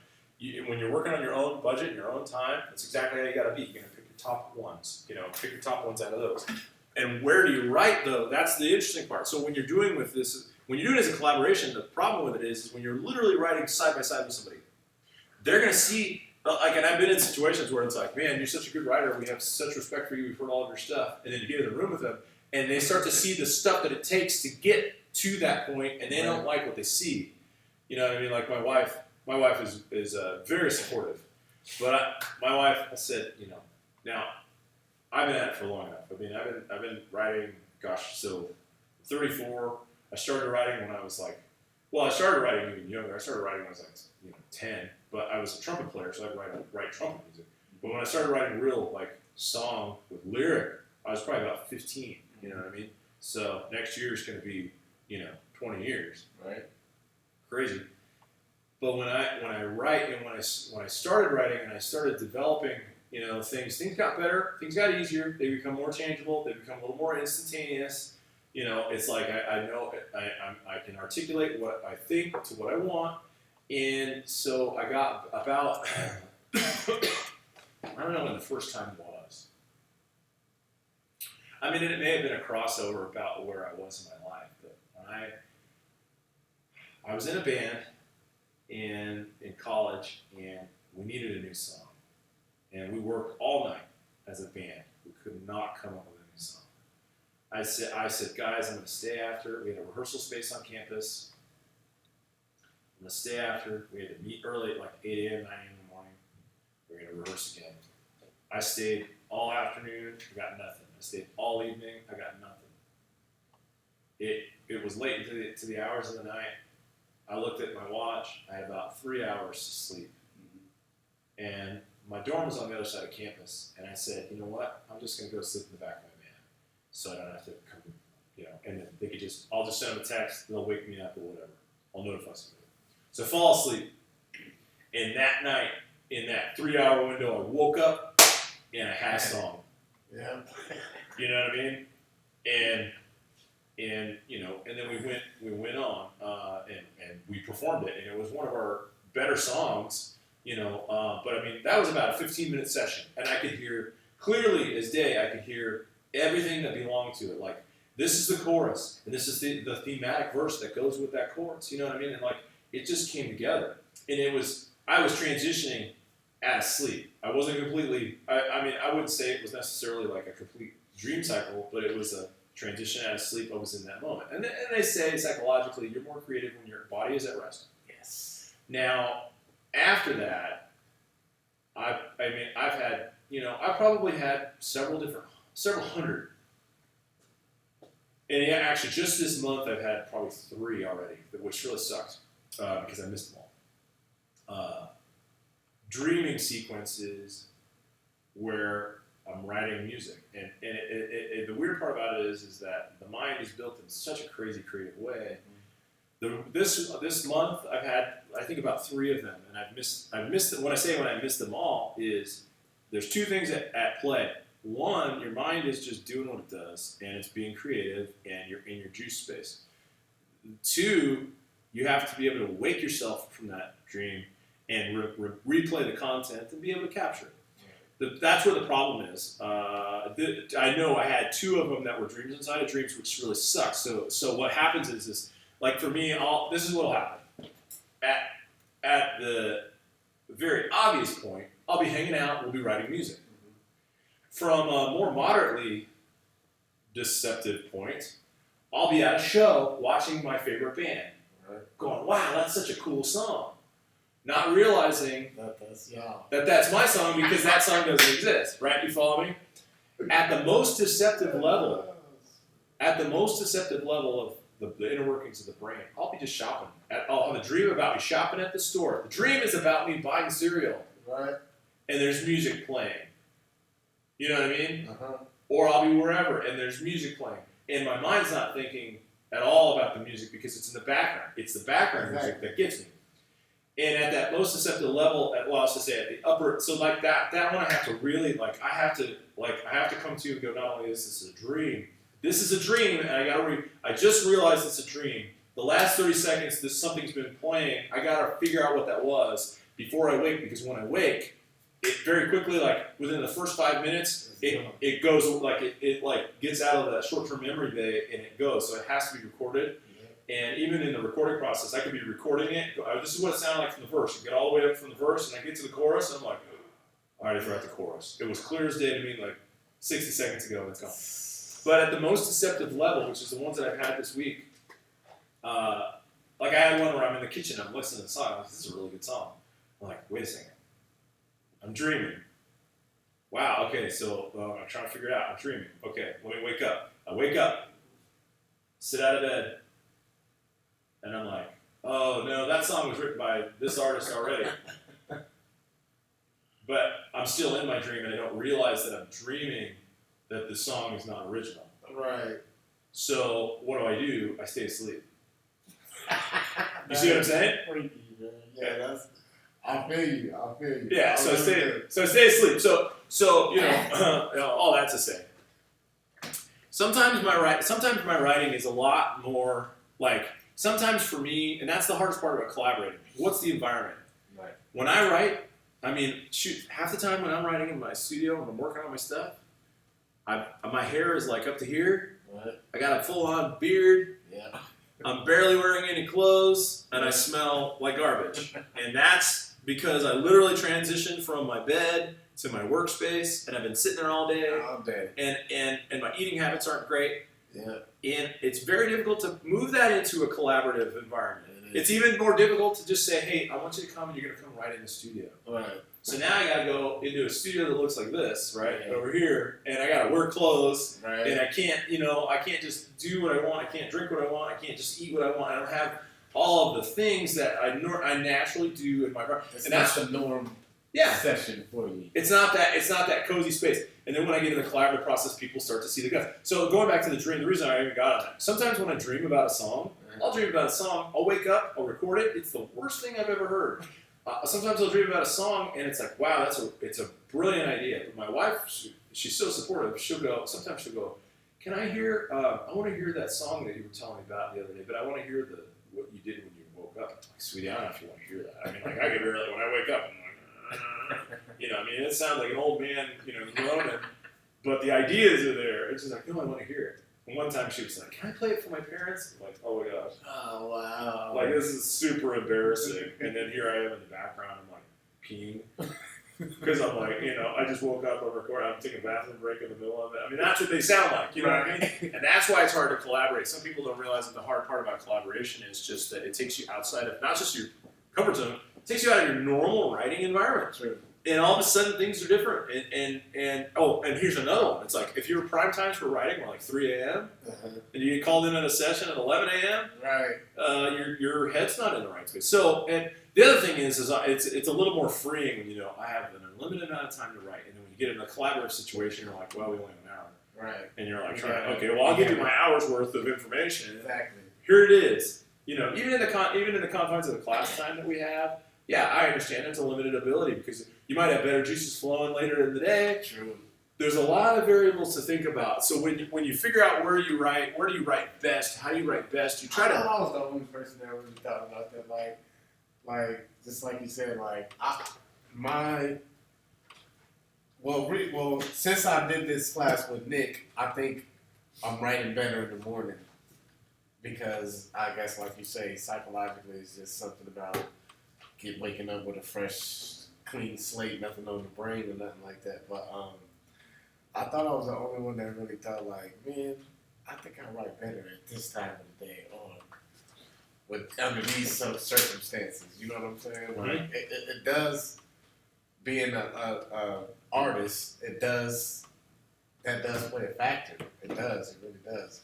When you're working on your own budget, your own time, that's exactly how you got to be. You're going to pick your top ones. Pick your top ones out of those. And where do you write, though? That's the interesting part. So when you're doing with this, when you're doing it as a collaboration, the problem with it is when you're literally writing side by side with somebody, they're going to see, and I've been in situations where it's like, man, you're such a good writer. We have such respect for you. We've heard all of your stuff. And then you get in the room with them, and they start to see the stuff that it takes to get to that point, and they don't like what they see. You know what I mean? Like my wife is very supportive. But my wife, I said, now I've been at it for long enough. I mean, I've been writing, so 34. I started writing when I was I started writing even younger. I started writing when I was 10, but I was a trumpet player, so I'd write trumpet music. But when I started writing real song with lyric, I was probably about 15. You know what I mean? So next year is going to be 20 years. Right. Crazy. But when I write and when I started writing and I started developing, things got better, things got easier, they become more tangible, they become a little more instantaneous. It's like I know I can articulate what I think to what I want, and so I got about I don't know when the first time was. I mean, it may have been a crossover about where I was in my life, but when I was in a band in college, and we needed a new song, and we worked all night as a band. We could not come up with a new song. I said, guys, I'm going to stay after. We had a rehearsal space on campus. I'm going to stay after. We had to meet early at 8 a.m., 9 a.m. in the morning. We're going to rehearse again. I stayed all afternoon. I got nothing. I stayed all evening. I got nothing. It was late into the hours of the night. I looked at my watch. I had about 3 hours to sleep. And my dorm was on the other side of campus. And I said, you know what? I'm just going to go sleep in the back of my van, so I don't have to come, and then I'll just send them a text. They'll wake me up or whatever. I'll notify somebody. So I fall asleep. And that night, in that 3-hour window, I woke up and I had a song. Yeah. You know what I mean? And then we went on, and we performed it, and it was one of our better songs, but I mean, that was about a 15-minute session, and I could hear, clearly as day, I could hear everything that belonged to it, this is the chorus, and this is the thematic verse that goes with that chorus, you know what I mean? And it just came together, and I was transitioning out of sleep. I wasn't completely, I wouldn't say it was necessarily a complete dream cycle, but it was a transition out of sleep. I was in that moment. And they say psychologically you're more creative when your body is at rest. Yes. Now, after that, I've had, I probably had several hundred. And yeah, actually just this month I've had probably 3 already, which really sucks because I missed them all. Dreaming sequences where I'm writing music, and the weird part about it is that the mind is built in such a crazy creative way. This month I've had I think about 3 of them, and I've missed them. When I missed them all is there's 2 things at play. One, your mind is just doing what it does, and it's being creative, and you're in your juice space. 2, you have to be able to wake yourself from that dream and replay the content and be able to capture it. That's where the problem is. I know I had 2 of them that were dreams inside of dreams, which really sucks. So what happens is this, for me, this is what will happen. At the very obvious point, I'll be hanging out, we'll be writing music. From a more moderately deceptive point, I'll be at a show watching my favorite band, going, wow, that's such a cool song. Not realizing that's my song because that song doesn't exist, right? You follow me? At the most deceptive level of the inner workings of the brain, I'll be just shopping. I'll have a dream about me shopping at the store. The dream is about me buying cereal, right? And there's music playing. You know what I mean? Uh-huh. Or I'll be wherever and there's music playing, and my mind's not thinking at all about the music because it's in the background. It's the background music that gets me. And at that most susceptible level, well, I was to say at the upper, so like that one I have to really I have to come to and go, not only is this a dream, and I just realized it's a dream. The last 30 seconds, something's been playing. I gotta figure out what that was before I wake, because when I wake, it very quickly, within the first 5 minutes, it goes it gets out of that short-term memory bay and it goes. So it has to be recorded. And even in the recording process, I could be recording it. This is what it sounded like from the verse. You get all the way up from the verse, and I get to the chorus, and I'm like, I already forgot the chorus. It was clear as day to me 60 seconds ago, and it's gone. But at the most deceptive level, which is the ones that I've had this week, I had one where I'm in the kitchen, I'm listening to the song, I'm like, this is a really good song. I'm like, wait a second. I'm dreaming. Wow, okay, so I'm trying to figure it out. I'm dreaming. Okay, let me wake up. I wake up, sit out of bed, and I'm like, oh no, that song was written by this artist already. But I'm still in my dream and I don't realize that I'm dreaming that the song is not original. Right. So what do? I stay asleep. You see what I'm saying? Freaky, man. Yeah, I feel you. Yeah, so I stay asleep. So all that to say. Sometimes my writing is a lot more sometimes for me, and that's the hardest part about collaborating. What's the environment? Right. When I write, half the time when I'm writing in my studio and I'm working on my stuff, my hair is up to here. Right. I got a full-on beard. Yeah. I'm barely wearing any clothes, and I smell like garbage. And that's because I literally transitioned from my bed to my workspace, and I've been sitting there all day. All day. And my eating habits aren't great. Yeah. And it's very difficult to move that into a collaborative environment. It's even more difficult to just say, hey, I want you to come and you're going to come right in the studio. Right. So now I got to go into a studio that looks like this, right, Yeah. over here, and I got to wear clothes, Right. and I can't just do what I want, I can't drink what I want, I can't just eat what I want, I don't have all of the things that I naturally do in my bar. And that's the norm. Yeah. Session for me. It's not that cozy space. And then when I get in the collaborative process, people start to see the guts. So going back to the dream, the reason I even got on that, sometimes when I dream about a song, I'll dream about a song, I'll wake up, I'll record it, it's the worst thing I've ever heard. Sometimes I'll dream about a song, and it's like, wow, it's a brilliant idea. But my wife, she's so supportive, sometimes she'll go, can I hear, I want to hear that song that you were telling me about the other day, but I want to hear what you did when you woke up. I'm like, sweetie, I don't know if you want to hear that. I mean, I can hear it when I wake up, I'm like, it sounds like an old man, groaning, but the ideas are there. It's just like, no, I want to hear it. And one time she was like, can I play it for my parents? I'm like, oh my gosh. Oh, wow. This is super embarrassing. And then here I am in the background, I'm peeing. Because I'm I just woke up on record, I'm taking a bathroom break in the middle of it. I mean, that's what they sound like, you know what I mean? And that's why it's hard to collaborate. Some people don't realize that the hard part about collaboration is just that it takes you outside of, not just your comfort zone, it takes you out of your normal writing environment. True. And all of a sudden things are different. And here's another one. It's like if your prime times for writing were 3 a.m. And you get called in on a session at 11 a.m. Right. Your head's not in the right space. So, and the other thing is it's a little more freeing when I have an unlimited amount of time to write. And then when you get in a collaborative situation, you're like, well, we only have an hour. Right. And you're like, okay, well, I'll give you my hour's worth of information. Exactly. Here it is. Even in the confines of the class time that we have. Yeah, I understand it's a limited ability because you might have better juices flowing later in the day. True. There's a lot of variables to think about. So when you figure out where do you write best, how do you write best, you try to. I was the only person that really thought about that. Like just like you said, since I did this class with Nick, I think I'm writing better in the morning because I guess, like you say, psychologically, it's just something about waking up with a fresh, clean slate, nothing on the brain or nothing like that. But I thought I was the only one that really thought man, I think I write better at this time of the day under these circumstances. You know what I'm saying? Like it does. Being a artist, that does play a factor. It really does.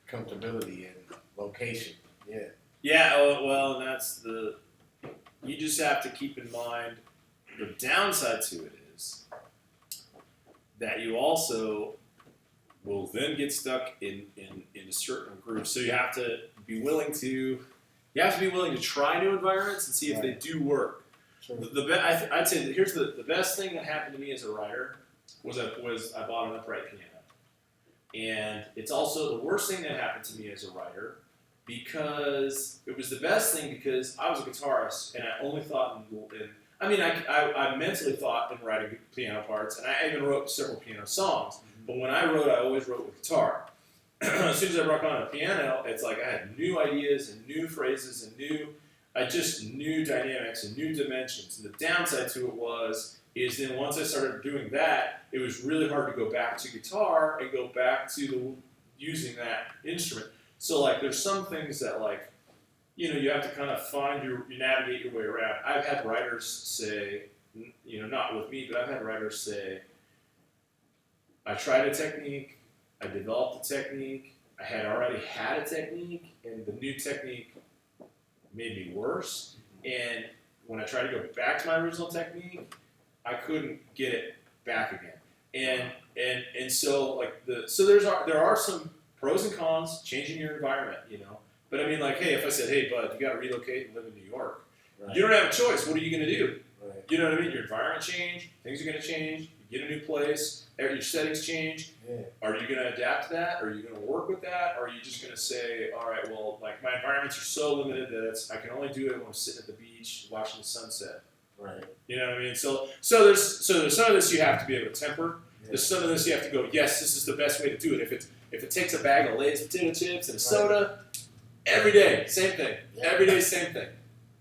Comfortability and location. Yeah. Yeah. Well, and that's you just have to keep in mind the downside to it is that you also will then get stuck in a certain group. So you have to be willing to You have to be willing to try new environments and see if they do work. Sure. I'd say that here's the best thing that happened to me as a writer was I bought an upright piano, and it's also the worst thing that happened to me as a writer because it was the best thing because I was a guitarist and I only thought I mentally thought in writing piano parts, and I even wrote several piano songs. But when I wrote, I always wrote with guitar. As soon as I broke on a piano, it's like I had new ideas and new phrases and I just knew dynamics and new dimensions. And the downside to it is then once I started doing that, it was really hard to go back to guitar and go back to using that instrument. So like, there's some things that like, you have to kind of you navigate your way around. I've had writers say, not with me, but I've had writers say, I tried a technique, I developed a technique, I had already had a technique, and the new technique made me worse. And when I tried to go back to my original technique, I couldn't get it back again. And so like there are some pros and cons changing your environment, But I mean, like, hey, if I said, hey, bud, you got to relocate and live in New York, you don't have a choice. What are you going to do? Right. You know what I mean? Your environment change, things are going to change. You get a new place, your settings change. Yeah. Are you going to adapt to that? Are you going to work with that? Or are you just going to say, all right, well, like my environments are so limited that I can only do it when I'm sitting at the beach watching the sunset. Right. You know what I mean? So there's some of this you have to be able to temper. Yeah. There's some of this you have to go, yes, this is the best way to do it. If it takes a bag of Lay's potato chips and a soda, every day, same thing. Yeah. Every day, same thing.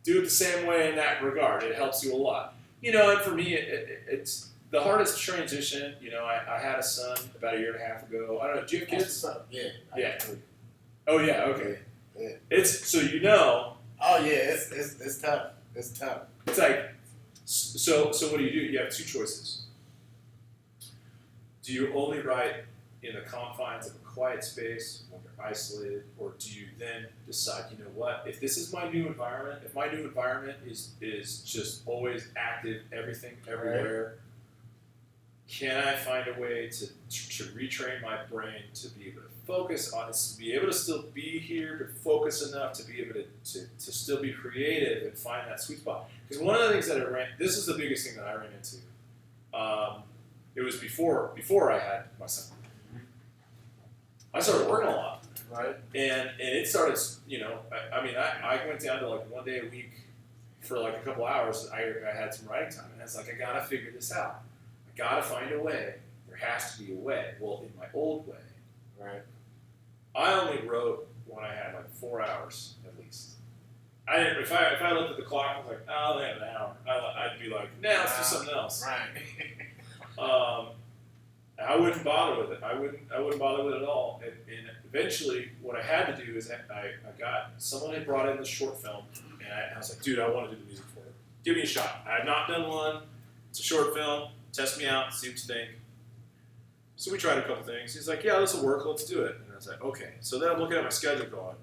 Do it the same way in that regard. It helps you a lot. And for me, it's the hardest transition. I had a son about a year and a half ago. I don't know. Do you have kids? Yeah. Yeah. Oh yeah. Okay. Yeah. It's so Oh yeah. It's tough. It's tough. It's like so. What do? You have two choices. Do you only write in the confines of a quiet space when you're isolated, or do you then decide, what, if this is my new environment, if my new environment is just always active, everything, everywhere, can I find a way to retrain my brain to be able to focus on it, to be able to still be here, to focus enough to be able to still be creative and find that sweet spot? Because one of the things that this is the biggest thing that I ran into. It was before I had my son. I started working a lot. Right. And it started, I went down to like 1 day a week for like a couple hours. I had some writing time, and I was like, I gotta figure this out. I gotta find a way. There has to be a way. Well, in my old way, right, I only wrote when I had like 4 hours at least. I didn't. If I looked at the clock, I was like, oh, they have an hour. I'd be like, nah, let's do something else. Right. I wouldn't bother with it. I wouldn't bother with it at all. And eventually, what I had to do is I got someone had brought in this short film, and I was like, dude, I want to do the music for it. Give me a shot. I have not done one. It's a short film. Test me out. See what you think. So we tried a couple things. He's like, yeah, this will work. Let's do it. And I was like, okay. So then I'm looking at my schedule going,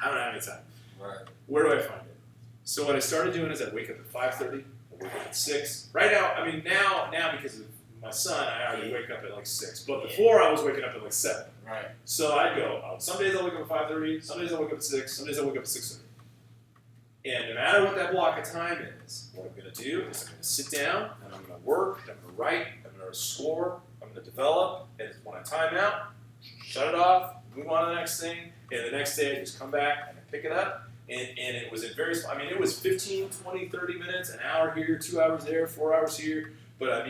I don't have any time. Right. Where do I find it? So what I started doing is I'd wake up at 5:30. I'd wake up at 6. Right now, now because of my son, I already wake up at like 6. But before, I was waking up at like 7. Right. So I'd go, some days I'll wake up at 5:30, some days I'll wake up at 6, some days I'll wake up at 6:30. And no matter what that block of time is, what I'm going to do is I'm going to sit down, and I'm going to work, and I'm going to write, I'm going to score, I'm going to develop, and when I time out, shut it off, move on to the next thing, and the next day I just come back and I pick it up. And it was it was 15, 20, 30 minutes, an hour here, 2 hours there, 4 hours here. But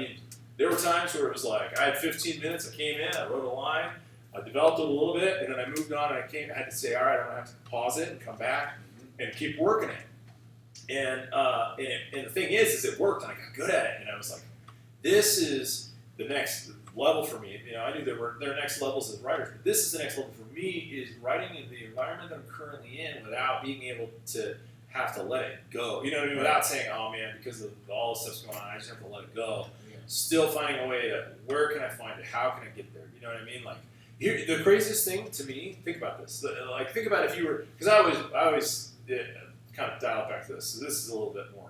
there were times where it was like I had 15 minutes, I came in, I wrote a line, I developed it a little bit, and then I moved on and I had to say, all right, I'm going to have to pause it and come back and keep working it. And the thing is it worked and I got good at it. And I was like, this is the next level for me. I knew there are next levels as writers, but this is the next level for me, is writing in the environment that I'm currently in without being able to have to let it go. You know what I mean? Without saying, oh man, because of all the stuff's going on, I just have to let it go. Yeah. Still finding a way to, where can I find it? How can I get there? You know what I mean? Like, here, the craziest thing to me, think about this. Think about if you were, because I always kind of dial back to this. So this is a little bit more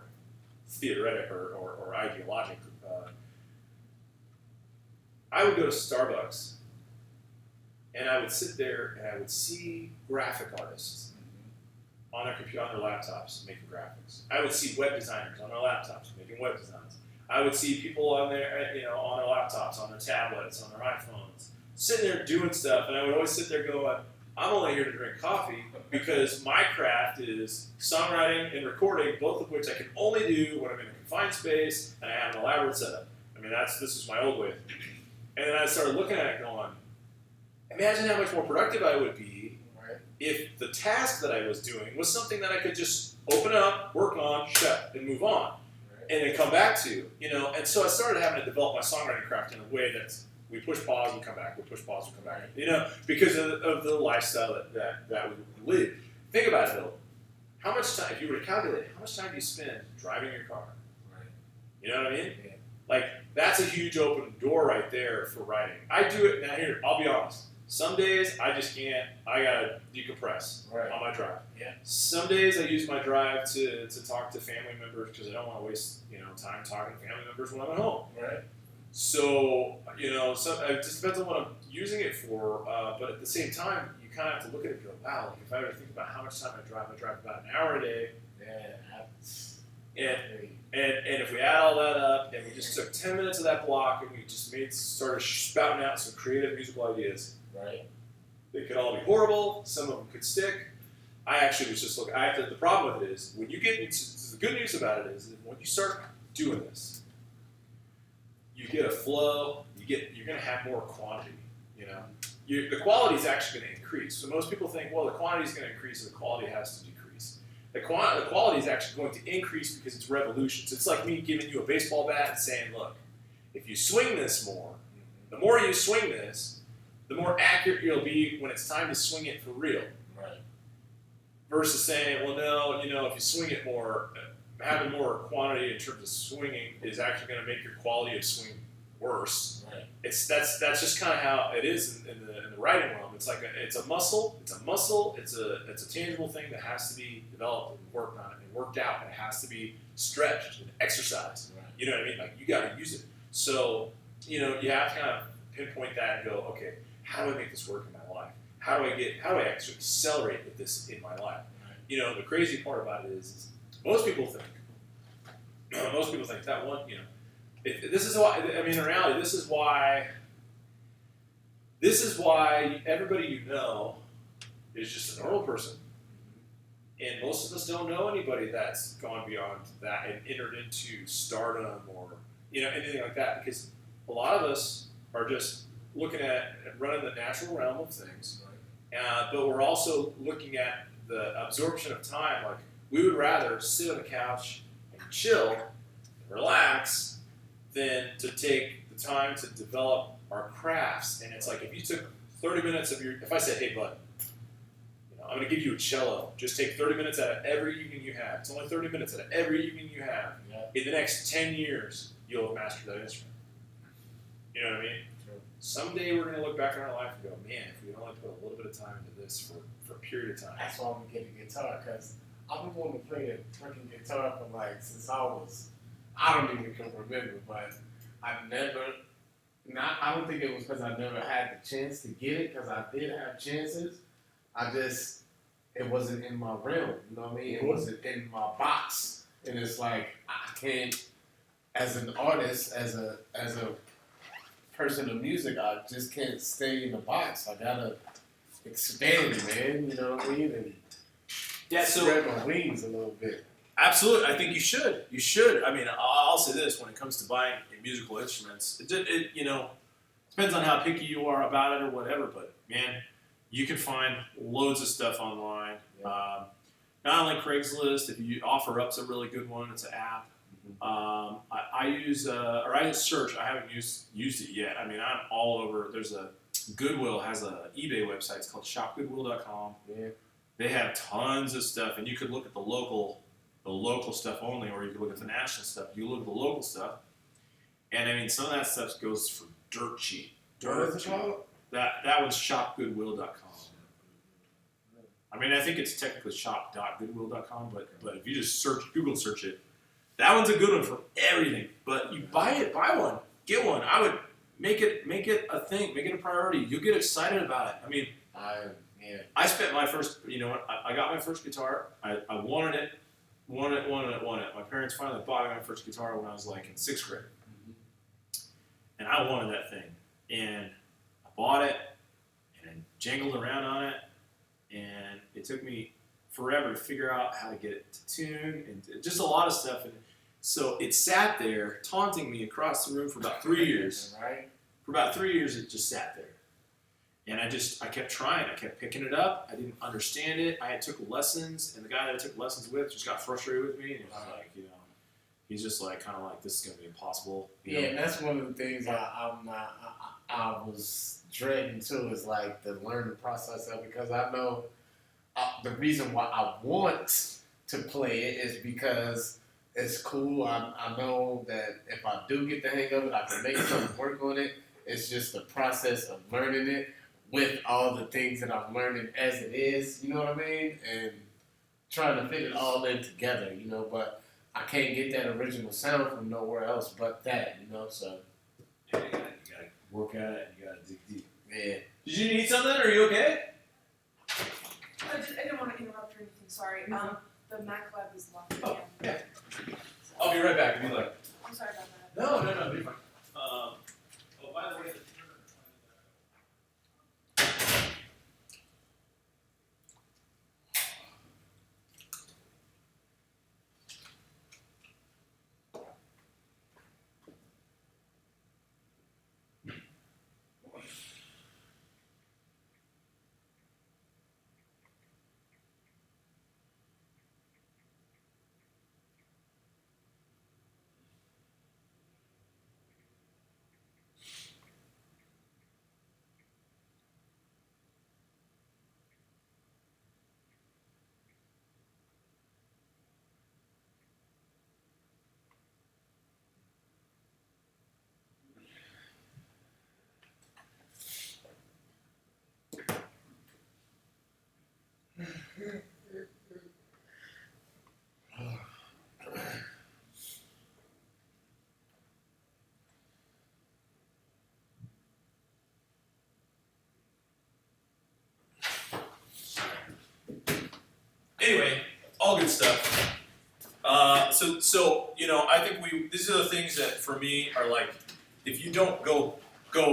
theoretic or ideologic. I would go to Starbucks, and I would sit there, and I would see graphic artists on their computer, on their laptops, making graphics. I would see web designers on their laptops making web designs. I would see people on their, on their laptops, on their tablets, on their iPhones, sitting there doing stuff, and I would always sit there going, I'm only here to drink coffee because my craft is songwriting and recording, both of which I can only do when I'm in a confined space and I have an elaborate setup. I mean, this is my old way of thinking. And then I started looking at it going, imagine how much more productive I would be if the task that I was doing was something that I could just open up, work on, shut, and move on, and then come back to, And so I started having to develop my songwriting craft in a way that's we push pause, we come back. We push pause, we come back. Because of the lifestyle that we live. Think about it, though. How much time, if you were to calculate, how much time do you spend driving your car? Right. You know what I mean? Yeah. Like, that's a huge open door right there for writing. I do it, now here, I'll be honest. Some days, I just can't, I gotta decompress on my drive. Yeah. Some days, I use my drive to talk to family members because I don't want to waste, time talking to family members when I'm at home. Right. So, it just depends on what I'm using it for, but at the same time, you kind of have to look at it and go, wow, like if I were to think about how much time I drive about an hour a day. Yeah. And if we add all that up, and we just took 10 minutes of that block, and we just started spouting out some creative musical ideas. Right. They could all be horrible, some of them could stick. I actually was just looking, the problem with it is, when you get into, the good news about it is, when you start doing this, you get a flow, you're going to have more quantity, the quality is actually going to increase. So most people think, well, the quantity is going to increase, so the quality has to decrease. The quality is actually going to increase because it's revolutions. It's like me giving you a baseball bat and saying, look, if you swing this more, the more you swing this, the more accurate you'll be when it's time to swing it for real. Right. Versus saying, well, no, if you swing it more, having more quantity in terms of swinging is actually going to make your quality of swing worse. Right. That's just kind of how it is in the writing realm. It's like it's a muscle. It's a tangible thing that has to be developed and worked on and worked out. And it has to be stretched and exercised. Right. You know what I mean? Like you got to use it. So you have to kind of pinpoint that and go, okay, how do I make this work in my life? How do I actually accelerate with this in my life? Right. The crazy part about it is most people think that one, this is why, I mean, in reality, this is why everybody is just a normal person. And most of us don't know anybody that's gone beyond that and entered into stardom or, anything like that. Because a lot of us are just looking at running the natural realm of things. Right. But we're also looking at the absorption of time. Like, we would rather sit on the couch and chill and relax than to take the time to develop our crafts. And it's like, if you took 30 minutes if I said, hey, bud, I'm going to give you a cello. Just take 30 minutes out of every evening you have. It's only 30 minutes out of every evening you have. Yeah. In the next 10 years, you'll have mastered that instrument. You know what I mean? Sure. Someday we're going to look back on our life and go, man, if we only put a little bit of time into this for a period of time. That's why I'm going to get a guitar, because I've been wanting to play a freaking guitar for since I don't even can remember, but I don't think it was because I never had the chance to get it, because I did have chances. It wasn't in my realm, you know what I mean? It wasn't in my box. And it's like, I can't, as an artist, as a person of music, I just can't stay in the box. I gotta expand, man, you know what I mean? And spread my wings a little bit. Absolutely, I think you should. You should. I mean, I'll say this: when it comes to buying musical instruments, it depends on how picky you are about it or whatever. But man, you can find loads of stuff online. Yeah. Not only Craigslist. If you OfferUp's a really good one. It's an app. I use I search. I haven't used it yet. I mean, I'm all over. There's Goodwill has a eBay website. It's called shopgoodwill.com. Yeah. They have tons of stuff, and you could look at the local stuff only, or you could look at the national stuff. You look at the local stuff, and I mean, some of that stuff goes for dirt cheap. What is it called? That one's shopgoodwill.com. I mean, I think it's technically shop.goodwill.com, but if you just Google search it, that one's a good one for everything. But you buy one, get one. I would make it a thing, make it a priority. You'll get excited about it. I mean, Yeah. I spent my first, you know what? I got my first guitar. I wanted it. Wanted it. My parents finally bought me my first guitar when I was like in 6th grade. And I wanted that thing. And I bought it and I jangled around on it. And it took me forever to figure out how to get it to tune and just a lot of stuff. And so it sat there taunting me across the room for about 3 years. Right. For about 3 years, it just sat there. And I kept trying. I kept picking it up. I didn't understand it. I took lessons, and the guy that I took lessons with just got frustrated with me. And he was like, you know, he's just like, kind of like, this is going to be impossible. Yeah, and that's one of the things I was dreading too, is like the learning process of it, because I know the reason why I want to play it is because it's cool. I know that if I do get the hang of it, I can make something work on it. It's just the process of learning it with all the things that I'm learning as it is, you know what I mean? And trying to fit it all in together, you know, but I can't get that original sound from nowhere else but that, you know, so. Yeah, you gotta work at it, and you gotta dig deep. Yeah. Did you need something? Are you okay? I didn't want to interrupt or anything, sorry. The Mac Lab is locked Oh, again. yeah. So, I'll be right back if you like. I'm sorry about that. No, be fine. Oh, by the way, anyway, all good stuff. So you know, I think these are the things that for me are like, if you don't go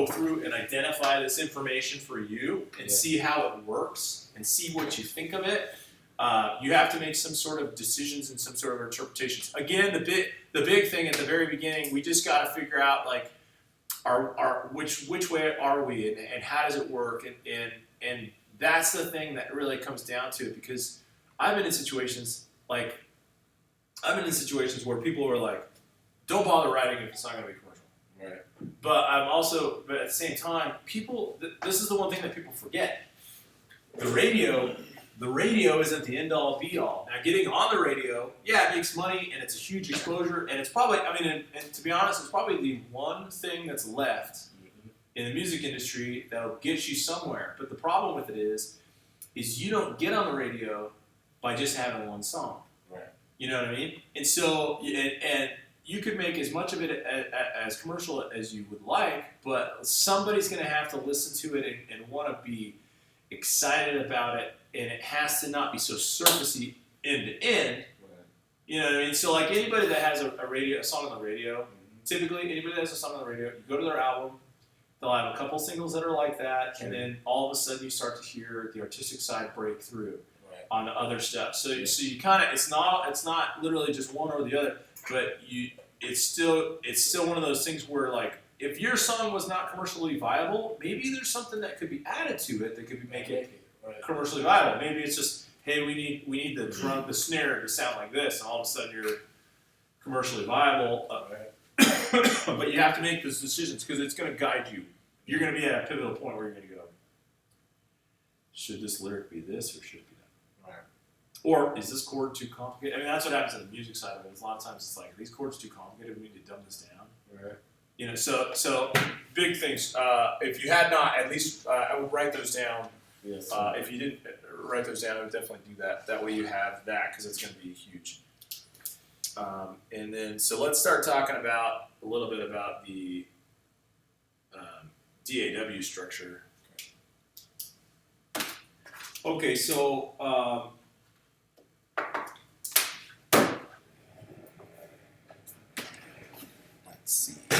through and identify this information for you and see how it works and see what you think of it, you have to make some sort of decisions and some sort of interpretations. Again, the big thing at the very beginning, we just got to figure out like, which way are we and how does it work, and that's the thing that really comes down to it, because I've been in situations where people are like, don't bother writing if it's not going to be commercial. Right. But at the same time, this is the one thing that people forget. The radio isn't the end all be all. Now, getting on the radio, yeah, it makes money and it's a huge exposure, and it's probably, and to be honest, it's probably the one thing that's left in the music industry that'll get you somewhere. But the problem with it is you don't get on the radio by just having one song. Right. You know what I mean? And so, and you could make as much of it as commercial as you would like, but somebody's going to have to listen to it and want to be excited about it, and it has to not be so surfacey end to end. Right. You know what I mean? So like anybody that has a song on the radio, typically anybody that has a song on the radio, you go to their album, they'll have a couple singles that are like that, and then all of a sudden you start to hear the artistic side break through on the other stuff. So you kind of, it's not literally just one or the other, but it's still one of those things where like, if your song was not commercially viable, maybe there's something that could be added to it that could make it commercially viable. Maybe it's just, hey, we need the drum, the snare to sound like this, and all of a sudden you're commercially viable. But you have to make those decisions because it's going to guide you. You're going to be at a pivotal point where you're going to go, should this lyric be this or should it be that? Right. Or is this chord too complicated? I mean, that's what happens on the music side of it. A lot of times it's like, these chords too complicated, we need to dumb this down. Right. You know, so big things. If you had not, at least I would write those down. Yes. If you didn't write those down, I would definitely do that. That way you have that, because it's going to be huge. And then, so let's start talking about a little bit about the DAW structure. Okay, so let's see.